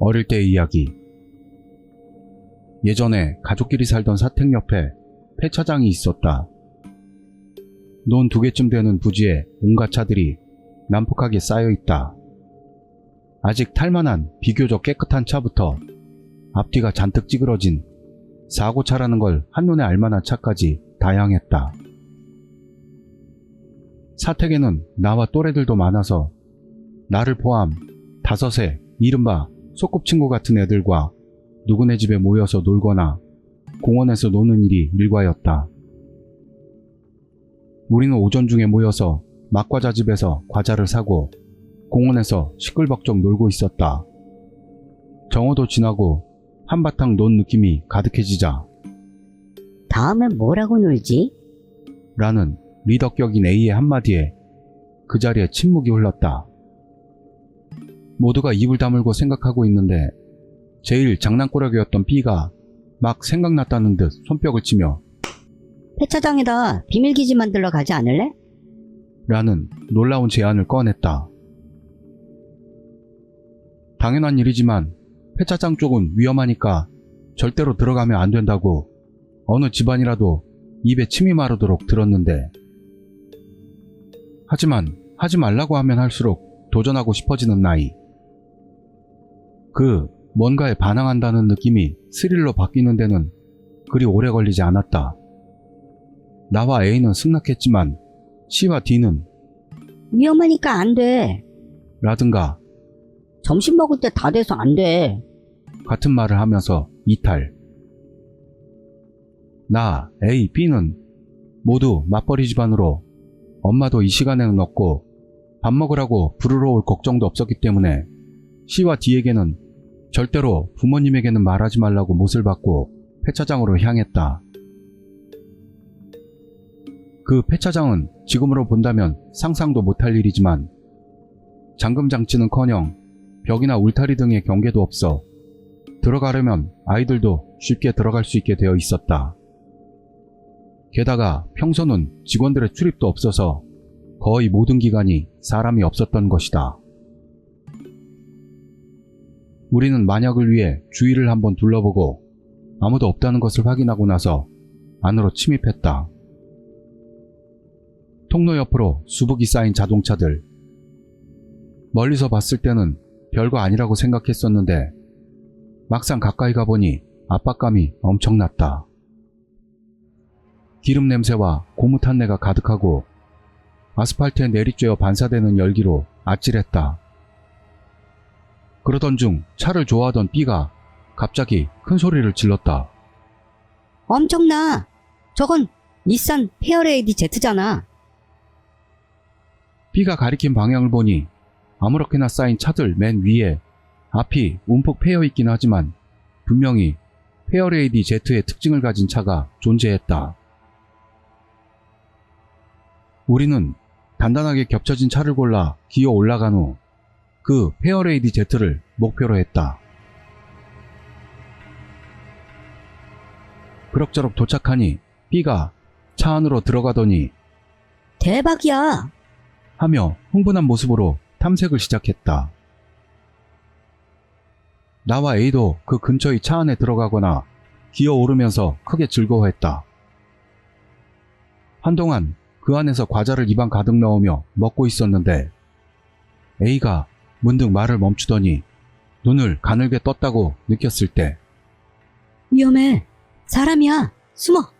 어릴 때의 이야기. 예전에 가족끼리 살던 사택 옆에 폐차장이 있었다. 논 2개쯤 되는 부지에 온갖 차들이 난폭하게 쌓여있다. 아직 탈만한 비교적 깨끗한 차부터 앞뒤가 잔뜩 찌그러진 사고차라는 걸 한눈에 알만한 차까지 다양했다. 사택에는 나와 또래들도 많아서 나를 포함 5의 이른바 소꿉친구 같은 애들과 누구네 집에 모여서 놀거나 공원에서 노는 일이 일과였다. 우리는 오전 중에 모여서 막과자집에서 과자를 사고 공원에서 시끌벅적 놀고 있었다. 정오도 지나고 한바탕 논 느낌이 가득해지자 다음엔 뭐라고 놀지? 라는 리더격인 A의 한마디에 그 자리에 침묵이 흘렀다. 모두가 입을 다물고 생각하고 있는데 제일 장난꾸러기였던 B가 막 생각났다는 듯 손뼉을 치며 폐차장에다 비밀기지 만들러 가지 않을래? 라는 놀라운 제안을 꺼냈다. 당연한 일이지만 폐차장 쪽은 위험하니까 절대로 들어가면 안 된다고 어느 집안이라도 입에 침이 마르도록 들었는데, 하지만 하지 말라고 하면 할수록 도전하고 싶어지는 나이. 그 뭔가에 반항한다는 느낌이 스릴로 바뀌는 데는 그리 오래 걸리지 않았다. 나와 A는 승낙했지만 C와 D는 위험하니까 안 돼. 라든가 점심 먹을 때 다 돼서 안 돼. 같은 말을 하면서 이탈. 나, A, B는 모두 맞벌이 집안으로 엄마도 이 시간에는 없고 밥 먹으라고 부르러 올 걱정도 없었기 때문에 C와 D에게는 절대로 부모님에게는 말하지 말라고 못을 받고 폐차장으로 향했다. 그 폐차장은 지금으로 본다면 상상도 못할 일이지만 잠금장치는커녕 벽이나 울타리 등의 경계도 없어 들어가려면 아이들도 쉽게 들어갈 수 있게 되어 있었다. 게다가 평소는 직원들의 출입도 없어서 거의 모든 기간이 사람이 없었던 것이다. 우리는 만약을 위해 주위를 한번 둘러보고 아무도 없다는 것을 확인하고 나서 안으로 침입했다. 통로 옆으로 수북이 쌓인 자동차들. 멀리서 봤을 때는 별거 아니라고 생각했었는데 막상 가까이 가보니 압박감이 엄청났다. 기름 냄새와 고무 탄내가 가득하고 아스팔트에 내리쬐어 반사되는 열기로 아찔했다. 그러던 중 차를 좋아하던 B가 갑자기 큰 소리를 질렀다. 엄청나. 저건 닛산 페어레이디 Z잖아. B가 가리킨 방향을 보니 아무렇게나 쌓인 차들 맨 위에 앞이 움푹 패여 있긴 하지만 분명히 페어레이디 Z의 특징을 가진 차가 존재했다. 우리는 단단하게 겹쳐진 차를 골라 기어 올라간 후 그 페어레이디 Z를 목표로 했다. 그럭저럭 도착하니 B가 차 안으로 들어가더니 대박이야. 하며 흥분한 모습으로 탐색을 시작했다. 나와 A도 그 근처의 차 안에 들어가거나 기어오르면서 크게 즐거워했다. 한동안 그 안에서 과자를 입안 가득 넣으며 먹고 있었는데 A가 문득 말을 멈추더니 눈을 가늘게 떴다고 느꼈을 때 위험해. 사람이야. 숨어.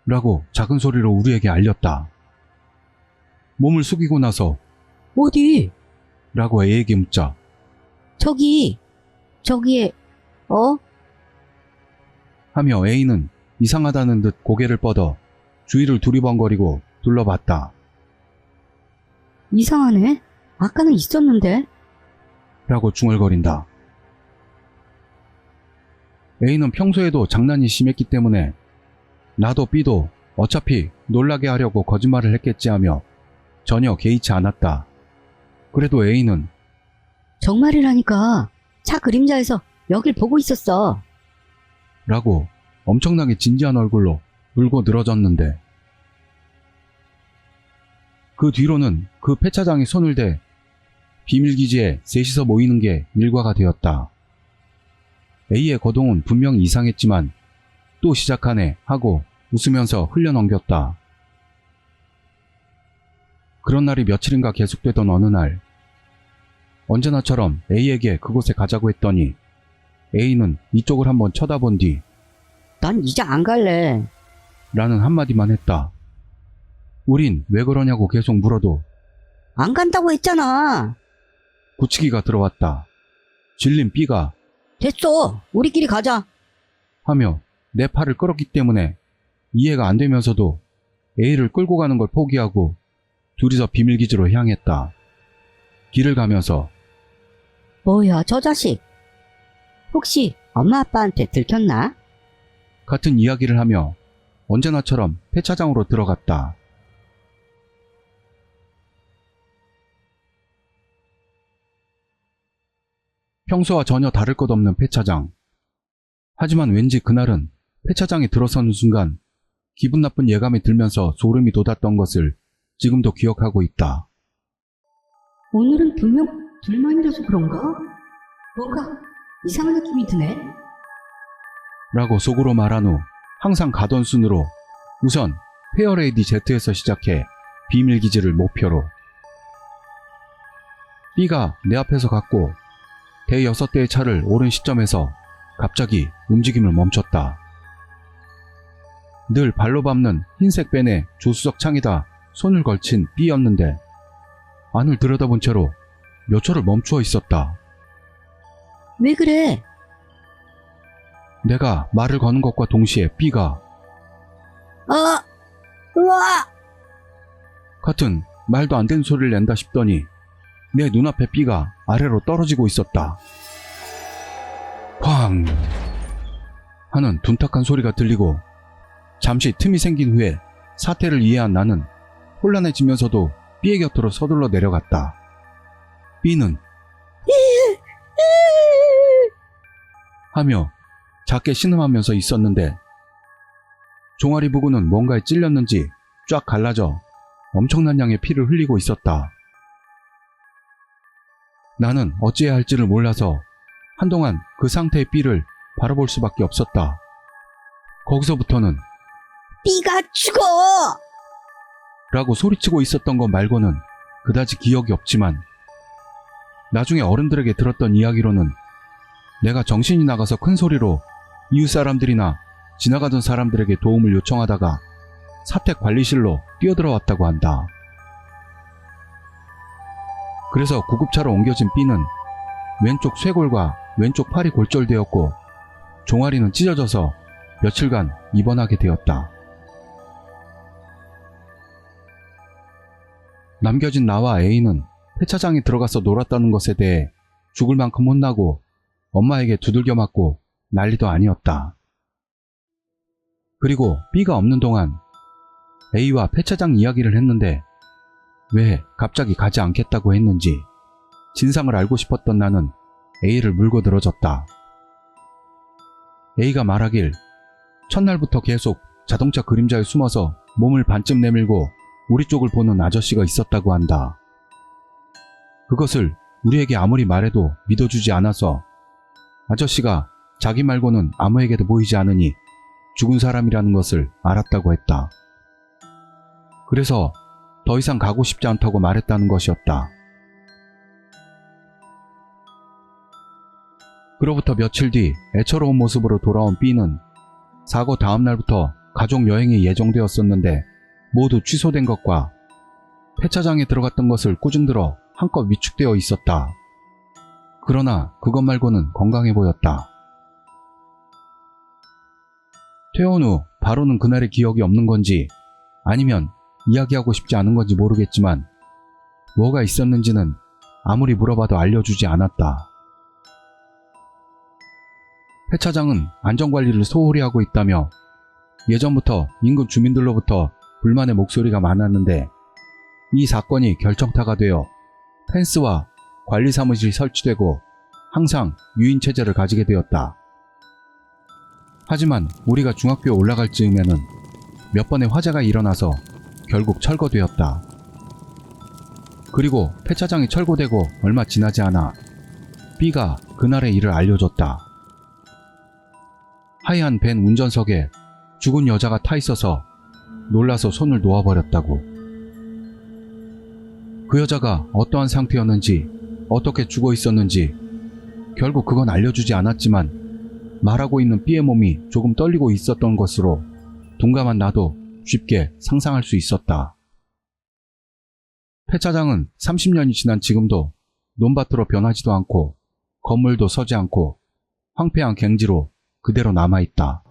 라고 작은 소리로 우리에게 알렸다. 몸을 숙이고 나서 어디? 라고 A에게 묻자 저기에 하며 A는 이상하다는 듯 고개를 뻗어 주위를 두리번거리고 둘러봤다. 이상하네. 아까는 있었는데. 라고 중얼거린다. A는 평소에도 장난이 심했기 때문에 나도 B도 어차피 놀라게 하려고 거짓말을 했겠지 하며 전혀 개의치 않았다. 그래도 A는 정말이라니까. 차 그림자에서 여길 보고 있었어. 라고 엄청나게 진지한 얼굴로 울고 늘어졌는데 그 뒤로는 그 폐차장에 손을 대 비밀기지에 셋이서 모이는 게 일과가 되었다. A의 거동은 분명히 이상했지만 또 시작하네 하고 웃으면서 흘려넘겼다. 그런 날이 며칠인가 계속되던 어느 날, 언제나처럼 A에게 그곳에 가자고 했더니 A는 이쪽을 한번 쳐다본 뒤 난 이제 안 갈래. 라는 한마디만 했다. 우린 왜 그러냐고 계속 물어도 안 간다고 했잖아. 굳히기가 들어왔다. 질린 B가 됐어. 우리끼리 가자. 하며 내 팔을 끌었기 때문에 이해가 안 되면서도 A를 끌고 가는 걸 포기하고 둘이서 비밀기지로 향했다. 길을 가면서 뭐야, 저 자식. 혹시 엄마 아빠한테 들켰나? 같은 이야기를 하며 언제나처럼 폐차장으로 들어갔다. 평소와 전혀 다를 것 없는 폐차장. 하지만 왠지 그날은 폐차장에 들어서는 순간 기분 나쁜 예감이 들면서 소름이 돋았던 것을 지금도 기억하고 있다. 오늘은 분명 둘만이라서 그런가? 뭔가 이상한 느낌이 드네. 라고 속으로 말한 후 항상 가던 순으로 우선 페어레이디 Z에서 시작해 비밀기지를 목표로. B가 내 앞에서 갔고 대여섯 대의 차를 오른 시점에서 갑자기 움직임을 멈췄다. 늘 발로 밟는 흰색 벤의 조수석 창에다 손을 걸친 B였는데 안을 들여다본 채로 몇 초를 멈추어 있었다. 왜 그래? 내가 말을 거는 것과 동시에 B가 우와! 같은 말도 안 되는 소리를 낸다 싶더니 내 눈앞에 B가 아래로 떨어지고 있었다. 쾅! 하는 둔탁한 소리가 들리고 잠시 틈이 생긴 후에 사태를 이해한 나는 혼란해지면서도 B의 곁으로 서둘러 내려갔다. B는 하며 작게 신음하면서 있었는데 종아리 부근은 뭔가에 찔렸는지 쫙 갈라져 엄청난 양의 피를 흘리고 있었다. 나는 어찌해야 할지를 몰라서 한동안 그 상태의 B를 바라볼 수밖에 없었다. 거기서부터는 B가 죽어! 라고 소리치고 있었던 것 말고는 그다지 기억이 없지만 나중에 어른들에게 들었던 이야기로는 내가 정신이 나가서 큰 소리로 이웃 사람들이나 지나가던 사람들에게 도움을 요청하다가 사택관리실로 뛰어들어왔다고 한다. 그래서 구급차로 옮겨진 B는 왼쪽 쇄골과 왼쪽 팔이 골절되었고 종아리는 찢어져서 며칠간 입원하게 되었다. 남겨진 나와 A는 폐차장에 들어가서 놀았다는 것에 대해 죽을 만큼 혼나고 엄마에게 두들겨 맞고 난리도 아니었다. 그리고 B가 없는 동안 A와 폐차장 이야기를 했는데 왜 갑자기 가지 않겠다고 했는지 진상을 알고 싶었던 나는 A를 물고 늘어졌다. A가 말하길 첫날부터 계속 자동차 그림자에 숨어서 몸을 반쯤 내밀고 우리 쪽을 보는 아저씨가 있었다고 한다. 그것을 우리에게 아무리 말해도 믿어주지 않아서 아저씨가 자기 말고는 아무에게도 보이지 않으니 죽은 사람이라는 것을 알았다고 했다. 그래서 더 이상 가고 싶지 않다고 말했다는 것이었다. 그로부터 며칠 뒤 애처로운 모습으로 돌아온 B는 사고 다음 날부터 가족 여행이 예정되었었는데 모두 취소된 것과 폐차장에 들어갔던 것을 꾸중들어 한껏 위축되어 있었다. 그러나 그것 말고는 건강해 보였다. 퇴원 후 바로는 그날의 기억이 없는 건지 아니면 이야기하고 싶지 않은 건지 모르겠지만 뭐가 있었는지는 아무리 물어봐도 알려주지 않았다. 폐차장은 안전관리를 소홀히 하고 있다며 예전부터 인근 주민들로부터 불만의 목소리가 많았는데 이 사건이 결정타가 되어 펜스와 관리사무실이 설치되고 항상 유인체제를 가지게 되었다. 하지만 우리가 중학교에 올라갈 즈음에는 몇 번의 화재가 일어나서 결국 철거되었다. 그리고 폐 차장이 철거되고 얼마 지나지 않아 B가 그날의 일을 알려줬다. 하얀 밴 운전석에 죽은 여자가 타 있어서 놀라서 손을 놓아버렸다고. 그 여자가 어떠한 상태였는지, 어떻게 죽어 있었는지 결국 그건 알려주지 않았지만 말하고 있는 B의 몸이 조금 떨리고 있었던 것으로 둔감한 나도 쉽게 상상할 수 있었다. 폐 차장은 30년이 지난 지금도 논밭으로 변하지도 않고 건물도 서지 않고 황폐한 갱지로 그대로 남아있다.